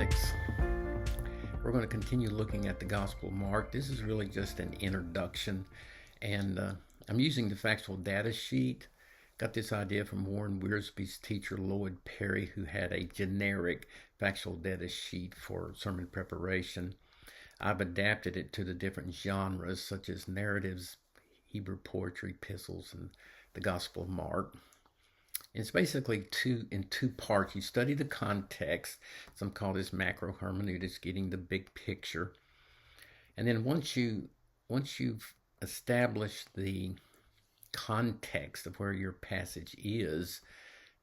apologetics. We're going to continue looking at the Gospel of Mark. This is really just an introduction, and I'm using the factual data sheet. Got this idea from Warren Wiersbe's teacher, Lloyd Perry, who had a generic factual data sheet for sermon preparation. I've adapted it to the different genres, such as narratives, Hebrew poetry, epistles, and the Gospel of Mark. It's basically in two parts. You study the context. Some call this macro hermeneutics, getting the big picture. And then once you've established the context of where your passage is,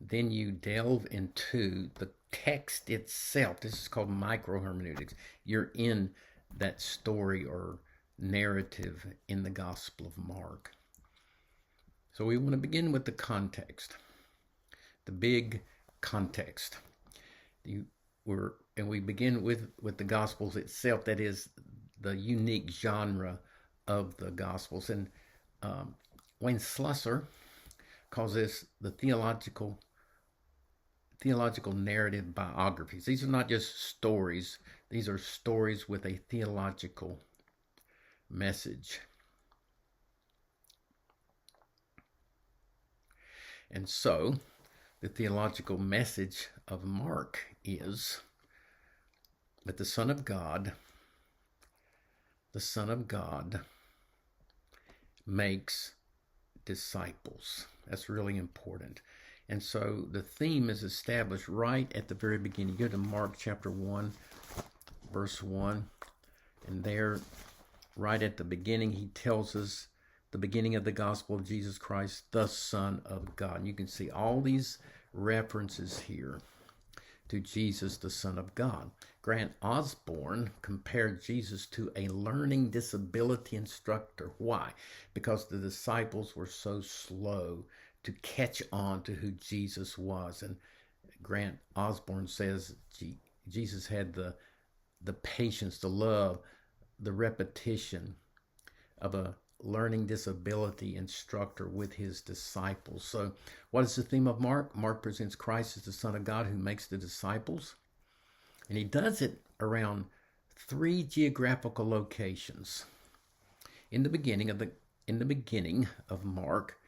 then you delve into the text itself. This is called micro hermeneutics. You're in that story or narrative in the Gospel of Mark. So we want to begin with the context. The big context. We begin with the Gospels itself. That is the unique genre of the Gospels. And Wayne Slusser calls this the theological narrative biographies. These are not just stories. These are stories with a theological message. And so, the theological message of Mark is that the Son of God makes disciples. That's really important. And so the theme is established right at the very beginning. You go to Mark chapter 1, verse 1, and there, right at the beginning, he tells us the beginning of the gospel of Jesus Christ, the Son of God. And you can see all these references here to Jesus, the Son of God. Grant Osborne compared Jesus to a learning disability instructor. Why? Because the disciples were so slow to catch on to who Jesus was. And Grant Osborne says Jesus had the patience, the love, the repetition of a learning disability instructor with his disciples. So what is the theme of Mark? Mark presents Christ as the Son of God who makes the disciples. And he does it around 3 geographical locations. In the beginning of Mark,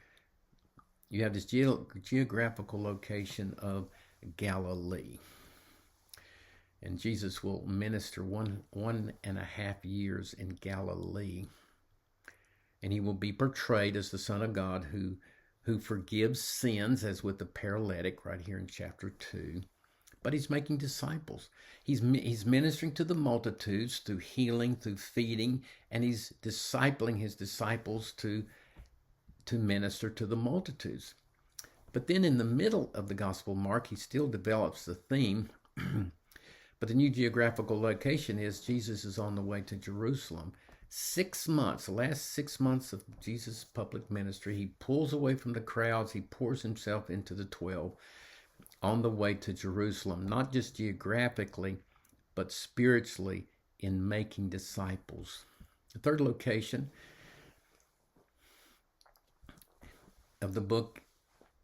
you have this geographical location of Galilee. And Jesus will minister one and a half years in Galilee. And he will be portrayed as the Son of God who forgives sins, as with the paralytic right here in chapter 2. But he's making disciples. He's ministering to the multitudes through healing, through feeding, and he's discipling his disciples to minister to the multitudes. But then in the middle of the Gospel of Mark, he still develops the theme. But the new geographical location is Jesus is on the way to Jerusalem. 6 months, the last 6 months of Jesus' public ministry, he pulls away from the crowds. He pours himself into the 12 on the way to Jerusalem, not just geographically, but spiritually in making disciples. The third location of the book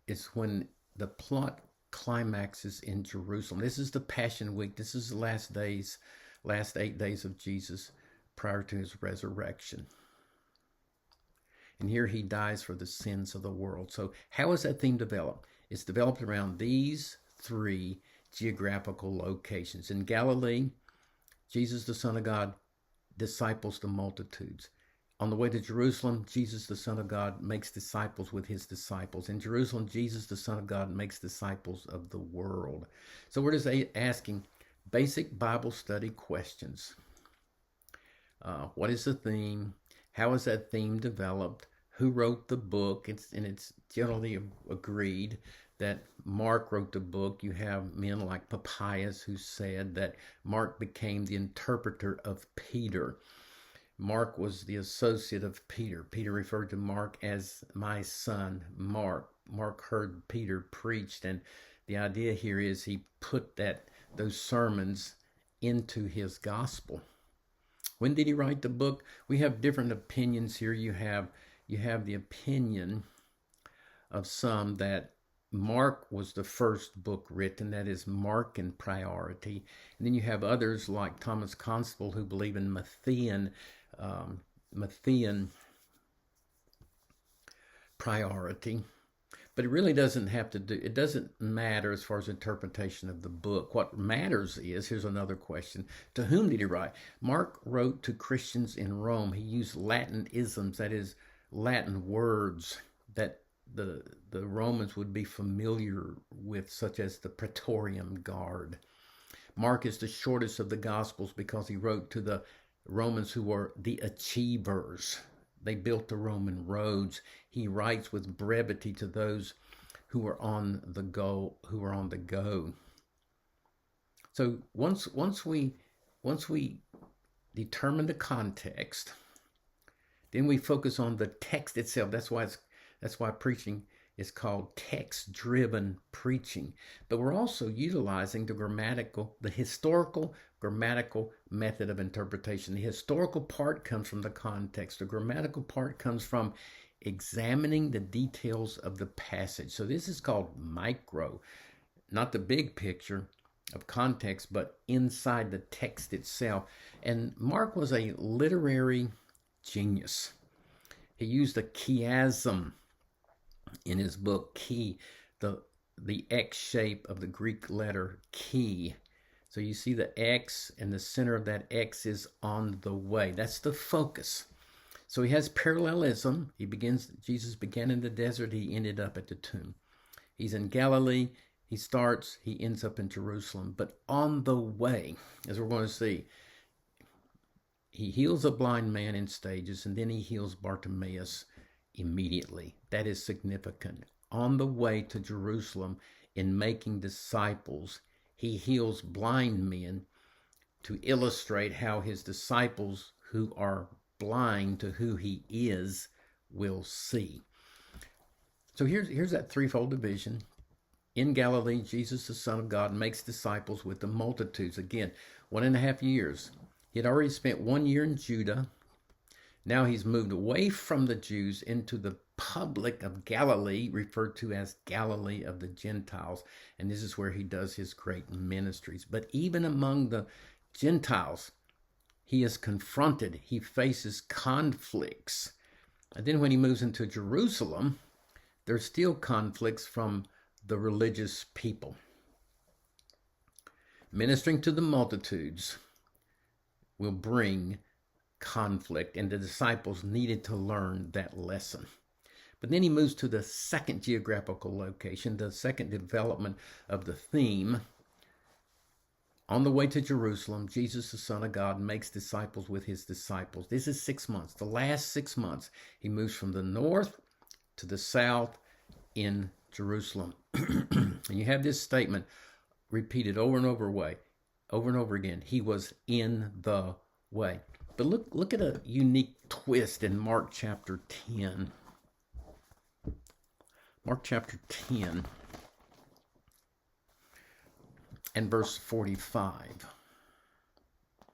is when the plot climaxes in Jerusalem. This is the Passion Week. This is the last 8 days of Jesus prior to his resurrection. And here he dies for the sins of the world. So how is that theme developed? It's developed around these 3 geographical locations. In Galilee, Jesus, the Son of God, disciples the multitudes. On the way to Jerusalem, Jesus, the Son of God, makes disciples with his disciples. In Jerusalem, Jesus, the Son of God, makes disciples of the world. So we're just asking basic Bible study questions. What is the theme? How is that theme developed? Who wrote the book? It's generally agreed that Mark wrote the book. You have men like Papias who said that Mark became the interpreter of Peter. Mark was the associate of Peter. Peter referred to Mark as my son, Mark. Mark heard Peter preached, and the idea here is he put those sermons into his gospel. When did he write the book? We have different opinions here. You have the opinion of some that Mark was the first book written, that is Mark in priority. And then you have others like Thomas Constable who believe in Matthean priority. But it really doesn't have to do, it doesn't matter as far as interpretation of the book. What matters is, here's another question, to whom did he write? Mark wrote to Christians in Rome. He used Latin isms, that is, Latin words that the Romans would be familiar with, such as the Praetorian Guard. Mark is the shortest of the Gospels because he wrote to the Romans who were the achievers. They built the Roman roads. He writes with brevity to those who were on the go. So once we determine the context, then we focus on the text itself. That's why preaching is called text-driven preaching. But we're also utilizing the historical grammatical method of interpretation. The historical part comes from the context. The grammatical part comes from examining the details of the passage. So this is called micro, not the big picture of context, but inside the text itself. And Mark was a literary genius. He used a chiasm in his book, chi, the X shape of the Greek letter chi. So you see the X, and the center of that X is on the way. That's the focus. So he has parallelism. Jesus began in the desert. He ended up at the tomb. He's in Galilee. He ends up in Jerusalem. But on the way, as we're going to see, he heals a blind man in stages, and then he heals Bartimaeus immediately. That is significant. On the way to Jerusalem, in making disciples, he heals blind men to illustrate how his disciples who are blind to who he is will see. So here's that threefold division. In Galilee, Jesus, the Son of God, makes disciples with the multitudes. Again, 1.5 years. He had already spent 1 year in Judah. Now he's moved away from the Jews into the public of Galilee, referred to as Galilee of the Gentiles. And this is where he does his great ministries. But even among the Gentiles, he is confronted. He faces conflicts. And then when he moves into Jerusalem, there's still conflicts from the religious people. Ministering to the multitudes will bring conflict, and the disciples needed to learn that lesson. But then he moves to the second geographical location, the second development of the theme. On the way to Jerusalem, Jesus, the Son of God, makes disciples with his disciples. This is 6 months. The last 6 months, he moves from the north to the south in Jerusalem. And you have this statement repeated over and over again. He was in the way. But look at a unique twist in Mark chapter 10. Mark chapter 10 and verse 45.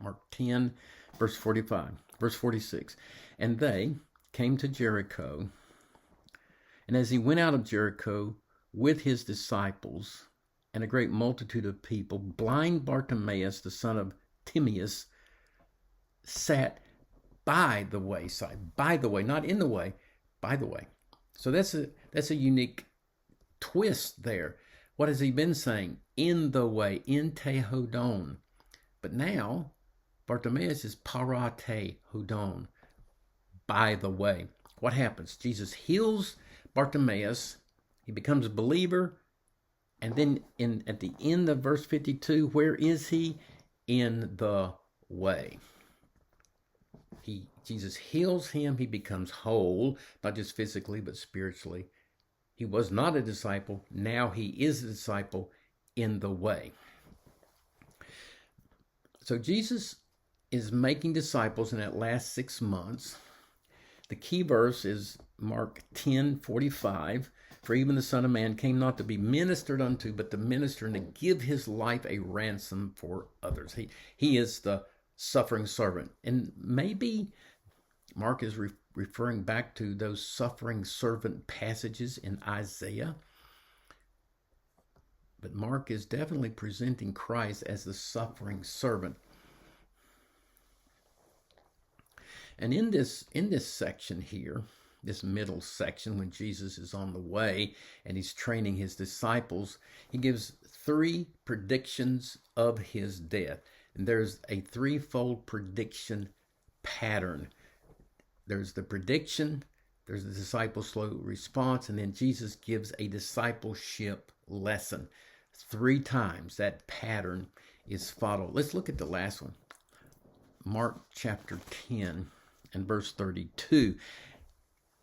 Mark 10, verse 45. Verse 46. And they came to Jericho. And as he went out of Jericho with his disciples and a great multitude of people, blind Bartimaeus, the son of Timaeus, sat by the wayside. By the way, not in the way, by the way. So that's a unique twist there. What has he been saying? In the way, in te hodon. But now, Bartimaeus is parate hodon, by the way. What happens? Jesus heals Bartimaeus. He becomes a believer. And then at the end of verse 52, where is he? In the way. Jesus heals him. He becomes whole, not just physically, but spiritually. He was not a disciple. Now he is a disciple in the way. So Jesus is making disciples in that last 6 months. The key verse is Mark 10:45. For even the Son of Man came not to be ministered unto, but to minister and to give his life a ransom for others. He is the suffering servant. And maybe Mark is referring back to those suffering servant passages in Isaiah, But Mark is definitely presenting Christ as the suffering servant. And in this section here, this middle section, when Jesus is on the way and he's training his disciples, he gives 3 predictions of his death. And there's a threefold prediction pattern. There's the prediction, there's the disciples' slow response, and then Jesus gives a discipleship lesson. 3 times that pattern is followed. Let's look at the last one. Mark chapter 10 and verse 32.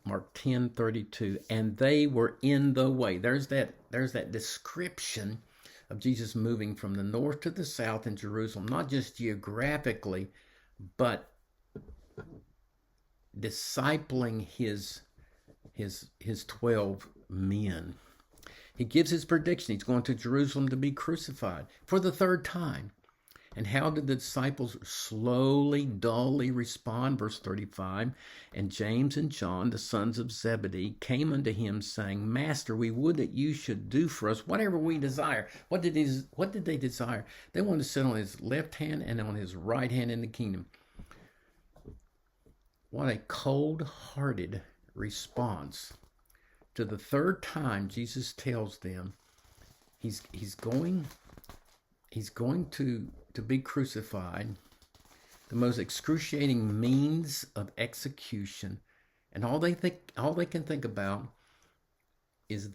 Mark 10:32. And they were in the way. There's that description of Jesus moving from the north to the south in Jerusalem, not just geographically, but discipling his 12 men. He gives his prediction. He's going to Jerusalem to be crucified for the 3rd time. And how did the disciples slowly, dully respond? Verse 35, and James and John, the sons of Zebedee, came unto him, saying, Master, we would that you should do for us whatever we desire. What did they desire? They wanted to sit on his left hand and on his right hand in the kingdom. What a cold-hearted response to the 3rd time Jesus tells them he's going to be crucified, the most excruciating means of execution, and all they can think about is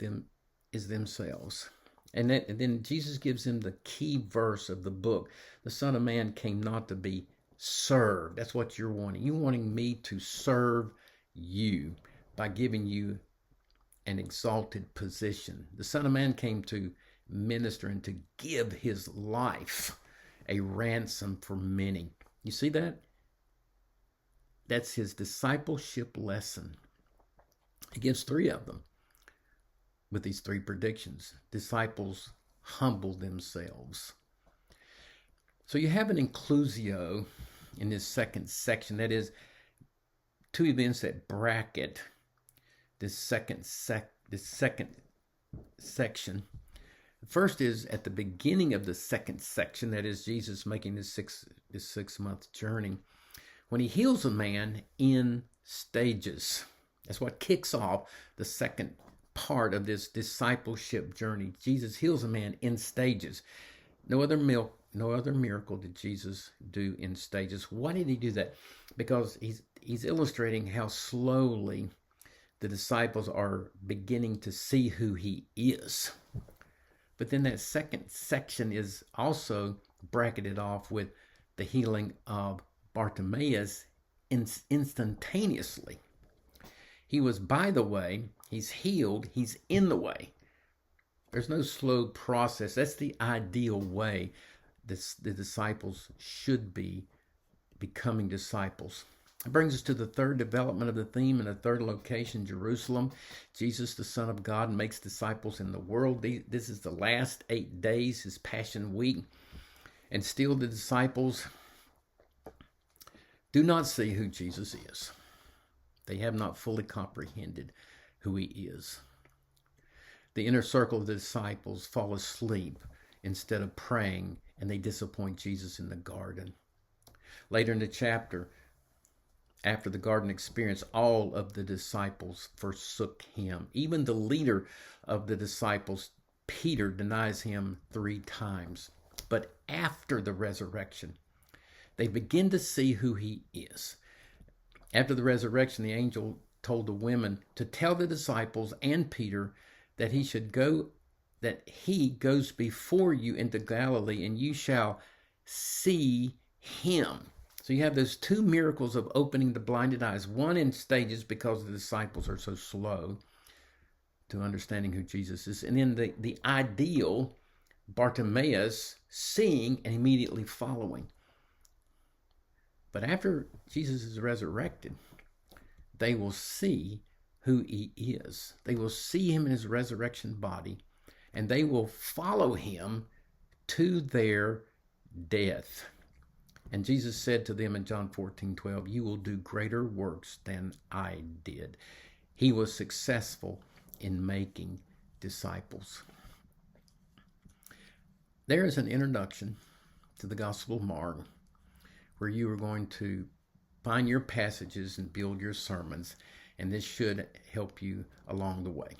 themselves. And then Jesus gives them the key verse of the book. The Son of Man came not to be served. That's what you're wanting. You're wanting me to serve you by giving you an exalted position. The Son of Man came to minister and to give his life a ransom for many. You see that? That's his discipleship lesson. He gives 3 of them with these 3 predictions. Disciples humble themselves. So you have an inclusio in this 2nd section. That is 2 events that bracket this second section. First is at the beginning of the 2nd section, that is Jesus making this 6-month journey, when he heals a man in stages. That's what kicks off the 2nd part of this discipleship journey. Jesus heals a man in stages. No other miracle did Jesus do in stages. Why did he do that? Because he's illustrating how slowly the disciples are beginning to see who he is. But then that 2nd section is also bracketed off with the healing of Bartimaeus instantaneously. He was by the way, he's healed, he's in the way. There's no slow process. That's the ideal way the disciples should be becoming disciples. It brings us to the 3rd development of the theme in the 3rd location, Jerusalem. Jesus, the Son of God, makes disciples in the world. This is the last 8 days, his Passion Week. And still the disciples do not see who Jesus is. They have not fully comprehended who he is. The inner circle of the disciples fall asleep instead of praying, and they disappoint Jesus in the garden. Later in the chapter, after the garden experience, all of the disciples forsook him. Even the leader of the disciples, Peter, denies him 3 times. But after the resurrection, they begin to see who he is. After the resurrection, the angel told the women to tell the disciples and Peter that he goes before you into Galilee, and you shall see him. So you have those 2 miracles of opening the blinded eyes, one in stages because the disciples are so slow to understanding who Jesus is. And then the ideal, Bartimaeus seeing and immediately following. But after Jesus is resurrected, they will see who he is. They will see him in his resurrection body, and they will follow him to their death. And Jesus said to them in John 14:12, you will do greater works than I did. He was successful in making disciples. there is an introduction to the Gospel of Mark where you are going to find your passages and build your sermons, and this should help you along the way.